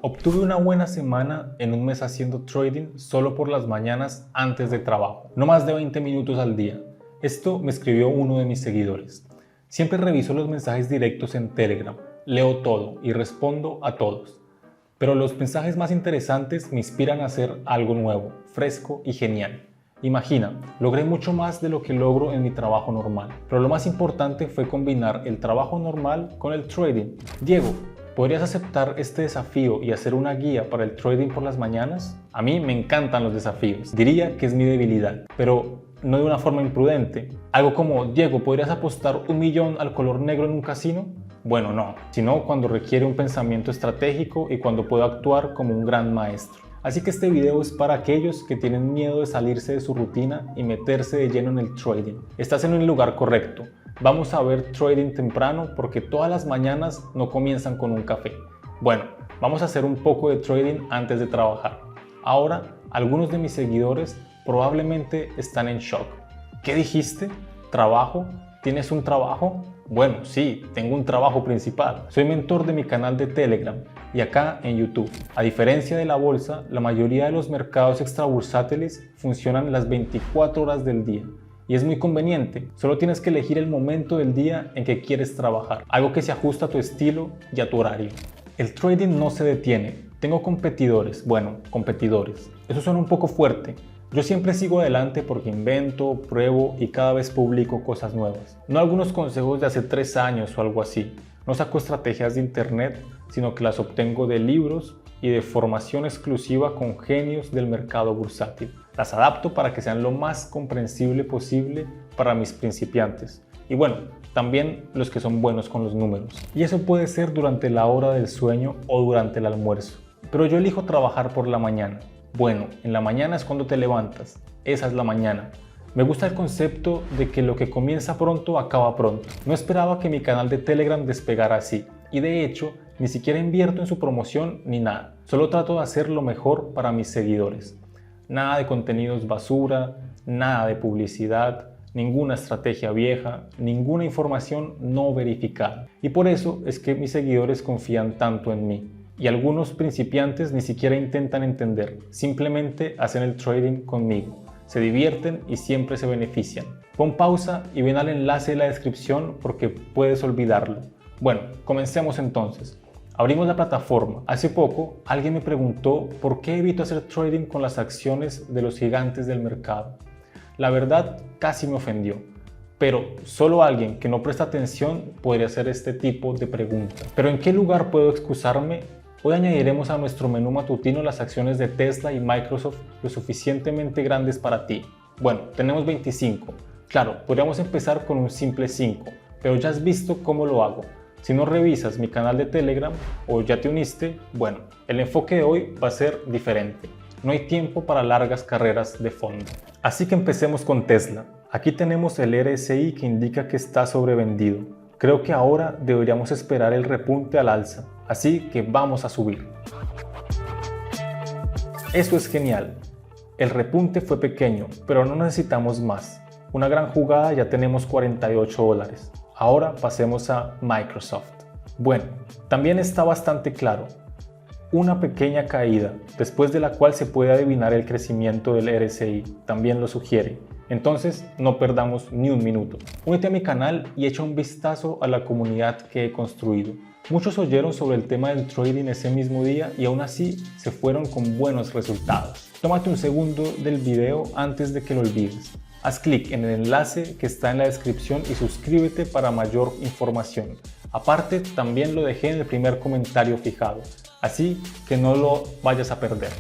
Obtuve una buena semana en un mes haciendo trading solo por las mañanas antes del trabajo, no más de 20 minutos al día. Esto me escribió uno de mis seguidores. Siempre reviso los mensajes directos en Telegram, leo todo y respondo a todos. Pero los mensajes más interesantes me inspiran a hacer algo nuevo, fresco y genial. Imagina, logré mucho más de lo que logro en mi trabajo normal, pero lo más importante fue combinar el trabajo normal con el trading. Diego, ¿podrías aceptar este desafío y hacer una guía para el trading por las mañanas? A mí me encantan los desafíos, diría que es mi debilidad, pero no de una forma imprudente. Algo como, Diego, ¿podrías apostar 1 millón al color negro en un casino? Bueno, no, sino cuando requiere un pensamiento estratégico y cuando puedo actuar como un gran maestro. Así que este video es para aquellos que tienen miedo de salirse de su rutina y meterse de lleno en el trading. Estás en el lugar correcto. Vamos a ver trading temprano porque todas las mañanas no comienzan con un café. Bueno, vamos a hacer un poco de trading antes de trabajar. Ahora, algunos de mis seguidores probablemente están en shock. ¿Qué dijiste? ¿Trabajo? ¿Tienes un trabajo? Bueno, sí, tengo un trabajo principal. Soy mentor de mi canal de Telegram y acá en YouTube. A diferencia de la bolsa, la mayoría de los mercados extrabursátiles funcionan las 24 horas del día. Y es muy conveniente, solo tienes que elegir el momento del día en que quieres trabajar, algo que se ajusta a tu estilo y a tu horario. El trading no se detiene. Tengo competidores, eso suena un poco fuerte. Yo siempre sigo adelante porque invento, pruebo y cada vez publico cosas nuevas. No algunos consejos de hace 3 años o algo así. No saco estrategias de internet, sino que las obtengo de libros y de formación exclusiva con genios del mercado bursátil. Las adapto para que sean lo más comprensible posible para mis principiantes. Y bueno, también los que son buenos con los números. Y eso puede ser durante la hora del sueño o durante el almuerzo. Pero yo elijo trabajar por la mañana. Bueno, en la mañana es cuando te levantas. Esa es la mañana. Me gusta el concepto de que lo que comienza pronto acaba pronto. No esperaba que mi canal de Telegram despegara así. Y de hecho, ni siquiera invierto en su promoción ni nada. Solo trato de hacer lo mejor para mis seguidores. Nada de contenidos basura, nada de publicidad, ninguna estrategia vieja, ninguna información no verificada. Y por eso es que mis seguidores confían tanto en mí. Y algunos principiantes ni siquiera intentan entender, simplemente hacen el trading conmigo, se divierten y siempre se benefician. Pon pausa y ven al enlace de la descripción porque puedes olvidarlo. Bueno, comencemos entonces. Abrimos la plataforma. Hace poco alguien me preguntó por qué evito hacer trading con las acciones de los gigantes del mercado. La verdad casi me ofendió, pero solo alguien que no presta atención podría hacer este tipo de pregunta. ¿Pero en qué lugar puedo excusarme? Hoy añadiremos a nuestro menú matutino las acciones de Tesla y Microsoft lo suficientemente grandes para ti. Bueno, tenemos 25. Claro, podríamos empezar con un simple 5, pero ya has visto cómo lo hago. Si no revisas mi canal de Telegram o ya te uniste, bueno, el enfoque de hoy va a ser diferente. No hay tiempo para largas carreras de fondo. Así que empecemos con Tesla. Aquí tenemos el RSI que indica que está sobrevendido. Creo que ahora deberíamos esperar el repunte al alza, así que vamos a subir. Eso es genial. El repunte fue pequeño, pero no necesitamos más. Una gran jugada, ya tenemos $48. Ahora pasemos a Microsoft. Bueno, también está bastante claro. Una pequeña caída, después de la cual se puede adivinar el crecimiento del RSI, también lo sugiere. Entonces, no perdamos ni un minuto. Únete a mi canal y echa un vistazo a la comunidad que he construido. Muchos oyeron sobre el tema del trading ese mismo día y aún así se fueron con buenos resultados. Tómate un segundo del video antes de que lo olvides. Haz clic en el enlace que está en la descripción y suscríbete para mayor información. Aparte, también lo dejé en el primer comentario fijado, así que no lo vayas a perder.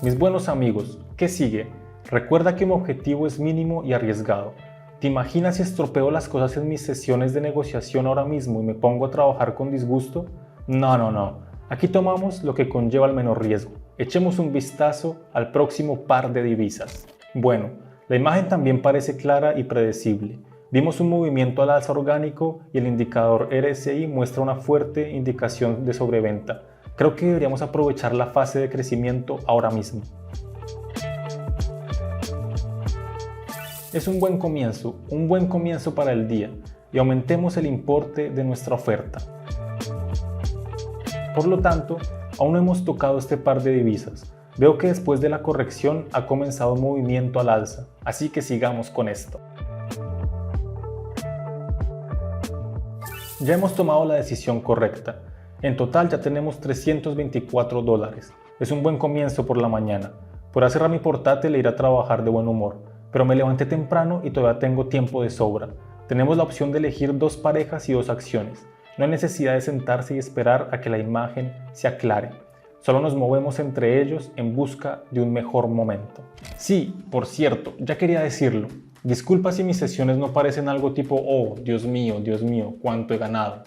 Mis buenos amigos, ¿qué sigue? Recuerda que mi objetivo es mínimo y arriesgado. ¿Te imaginas si estropeo las cosas en mis sesiones de negociación ahora mismo y me pongo a trabajar con disgusto? No. Aquí tomamos lo que conlleva el menor riesgo. Echemos un vistazo al próximo par de divisas. Bueno, la imagen también parece clara y predecible. Vimos un movimiento al alza orgánico y el indicador RSI muestra una fuerte indicación de sobreventa. Creo que deberíamos aprovechar la fase de crecimiento ahora mismo. Es un buen comienzo para el día y aumentemos el importe de nuestra oferta. Por lo tanto, aún no hemos tocado este par de divisas. Veo que después de la corrección ha comenzado un movimiento al alza, así que sigamos con esto. Ya hemos tomado la decisión correcta. En total ya tenemos $324. Es un buen comienzo por la mañana. Podré cerrar mi portátil e ir a trabajar de buen humor, pero me levanté temprano y todavía tengo tiempo de sobra. Tenemos la opción de elegir 2 parejas y 2 acciones. No hay necesidad de sentarse y esperar a que la imagen se aclare. Solo nos movemos entre ellos en busca de un mejor momento. Sí, por cierto, ya quería decirlo. Disculpa si mis sesiones no parecen algo tipo oh, Dios mío, cuánto he ganado.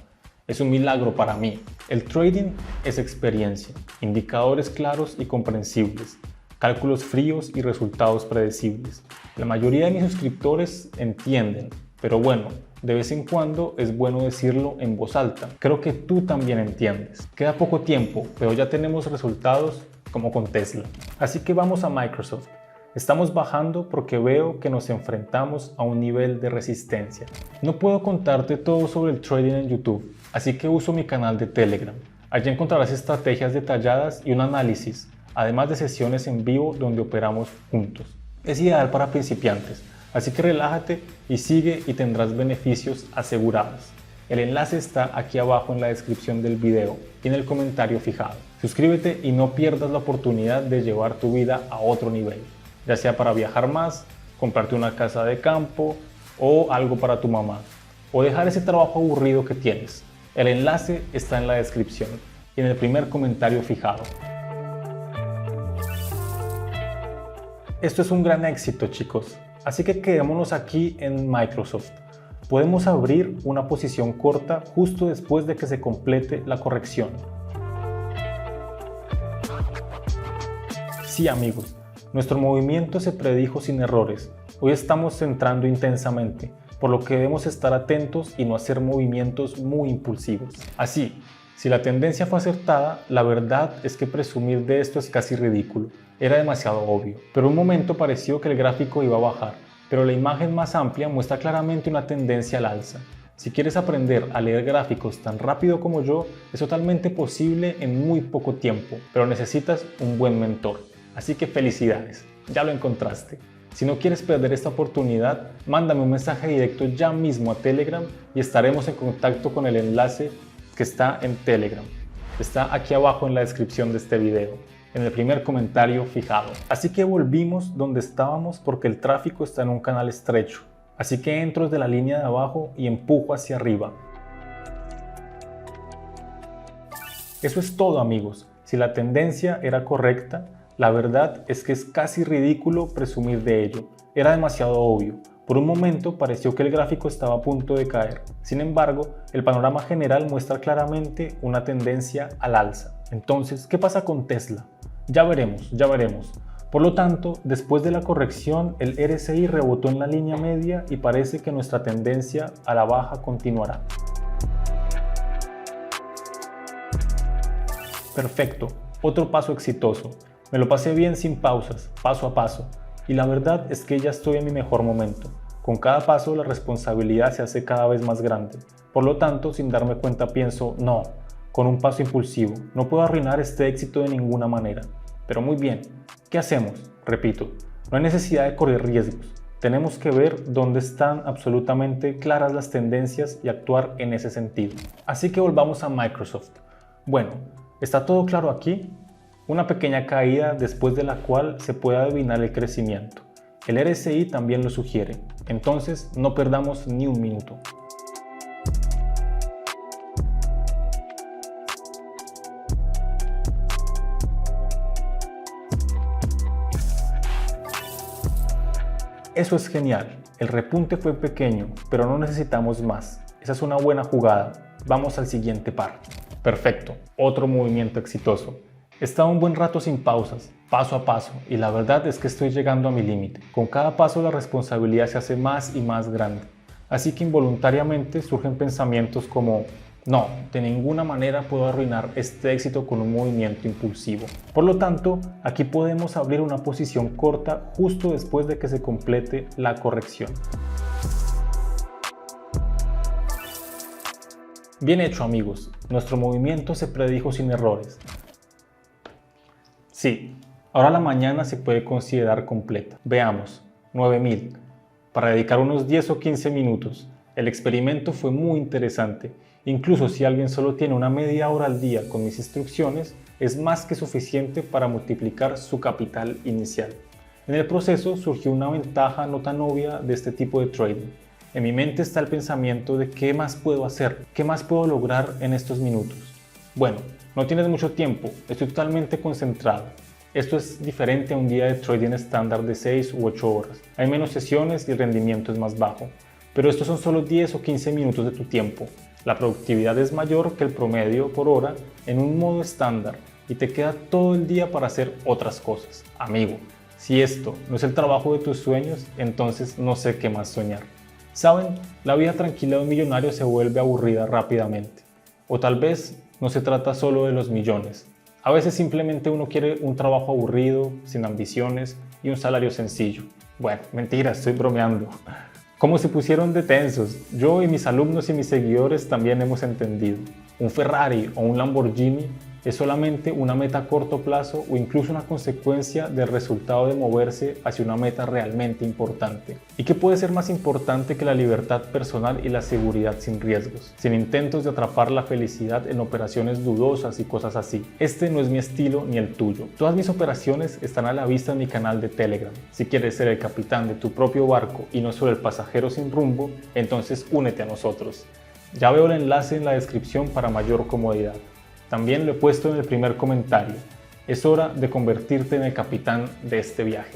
Es un milagro para mí. El trading es experiencia, indicadores claros y comprensibles, cálculos fríos y resultados predecibles. La mayoría de mis suscriptores entienden, pero bueno, de vez en cuando es bueno decirlo en voz alta. Creo que tú también entiendes. Queda poco tiempo, pero ya tenemos resultados como con Tesla. Así que vamos a Microsoft. Estamos bajando porque veo que nos enfrentamos a un nivel de resistencia. No puedo contarte todo sobre el trading en YouTube, así que uso mi canal de Telegram. Allí encontrarás estrategias detalladas y un análisis, además de sesiones en vivo donde operamos juntos. Es ideal para principiantes, así que relájate y sigue y tendrás beneficios asegurados. El enlace está aquí abajo en la descripción del video y en el comentario fijado. Suscríbete y no pierdas la oportunidad de llevar tu vida a otro nivel, ya sea para viajar más, comprarte una casa de campo o algo para tu mamá, o dejar ese trabajo aburrido que tienes. El enlace está en la descripción y en el primer comentario fijado. Esto es un gran éxito, chicos, así que quedémonos aquí en Microsoft. Podemos abrir una posición corta justo después de que se complete la corrección. Sí, amigos. Nuestro movimiento se predijo sin errores. Hoy estamos entrando intensamente, por lo que debemos estar atentos y no hacer movimientos muy impulsivos. Así, si la tendencia fue acertada, la verdad es que presumir de esto es casi ridículo. Era demasiado obvio. Por un momento pareció que el gráfico iba a bajar, pero la imagen más amplia muestra claramente una tendencia al alza. Si quieres aprender a leer gráficos tan rápido como yo, es totalmente posible en muy poco tiempo, pero necesitas un buen mentor. Así que felicidades, ya lo encontraste. Si no quieres perder esta oportunidad, mándame un mensaje directo ya mismo a Telegram y estaremos en contacto con el enlace que está en Telegram. Está aquí abajo en la descripción de este video, en el primer comentario fijado. Así que volvimos donde estábamos porque el tráfico está en un canal estrecho. Así que entro desde la línea de abajo y empujo hacia arriba. Eso es todo, amigos. Si la tendencia era correcta, la verdad es que es casi ridículo presumir de ello. Era demasiado obvio. Por un momento pareció que el gráfico estaba a punto de caer. Sin embargo, el panorama general muestra claramente una tendencia al alza. Entonces, ¿qué pasa con Tesla? Ya veremos, ya veremos. Por lo tanto, después de la corrección, el RSI rebotó en la línea media y parece que nuestra tendencia a la baja continuará. Perfecto, otro paso exitoso. Me lo pasé bien sin pausas, paso a paso, y la verdad es que ya estoy en mi mejor momento. Con cada paso la responsabilidad se hace cada vez más grande. Por lo tanto, sin darme cuenta pienso, no, con un paso impulsivo, no puedo arruinar este éxito de ninguna manera. Pero muy bien, ¿qué hacemos? Repito, no hay necesidad de correr riesgos. Tenemos que ver dónde están absolutamente claras las tendencias y actuar en ese sentido. Así que volvamos a Microsoft. Bueno, ¿está todo claro aquí? Una pequeña caída después de la cual se puede adivinar el crecimiento. El RSI también lo sugiere, entonces no perdamos ni un minuto. Eso es genial, el repunte fue pequeño, pero no necesitamos más. Esa es una buena jugada. Vamos al siguiente par. Perfecto, otro movimiento exitoso. He estado un buen rato sin pausas, paso a paso, y la verdad es que estoy llegando a mi límite. Con cada paso la responsabilidad se hace más y más grande. Así que involuntariamente surgen pensamientos como no, de ninguna manera puedo arruinar este éxito con un movimiento impulsivo. Por lo tanto, aquí podemos abrir una posición corta justo después de que se complete la corrección. Bien hecho, amigos, nuestro movimiento se predijo sin errores. Sí, ahora la mañana se puede considerar completa. Veamos, 9000, para dedicar unos 10 o 15 minutos. El experimento fue muy interesante. Incluso si alguien solo tiene una media hora al día con mis instrucciones, es más que suficiente para multiplicar su capital inicial. En el proceso surgió una ventaja no tan obvia de este tipo de trading. En mi mente está el pensamiento de qué más puedo hacer, qué más puedo lograr en estos minutos. Bueno, no tienes mucho tiempo, estoy totalmente concentrado. Esto es diferente a un día de trading estándar de 6 u 8 horas. Hay menos sesiones y el rendimiento es más bajo. Pero estos son solo 10 o 15 minutos de tu tiempo. La productividad es mayor que el promedio por hora en un modo estándar y te queda todo el día para hacer otras cosas. Amigo, si esto no es el trabajo de tus sueños, entonces no sé qué más soñar. ¿Saben? La vida tranquila de un millonario se vuelve aburrida rápidamente. O tal vez no se trata solo de los millones. A veces simplemente uno quiere un trabajo aburrido, sin ambiciones y un salario sencillo. Bueno, mentira, estoy bromeando. ¿Cómo se pusieron de tensos? Yo y mis alumnos y mis seguidores también hemos entendido. Un Ferrari o un Lamborghini es solamente una meta a corto plazo o incluso una consecuencia del resultado de moverse hacia una meta realmente importante. ¿Y qué puede ser más importante que la libertad personal y la seguridad sin riesgos? Sin intentos de atrapar la felicidad en operaciones dudosas y cosas así. Este no es mi estilo ni el tuyo. Todas mis operaciones están a la vista en mi canal de Telegram. Si quieres ser el capitán de tu propio barco y no solo el pasajero sin rumbo, entonces únete a nosotros. Ya veo el enlace en la descripción para mayor comodidad. También lo he puesto en el primer comentario. Es hora de convertirte en el capitán de este viaje.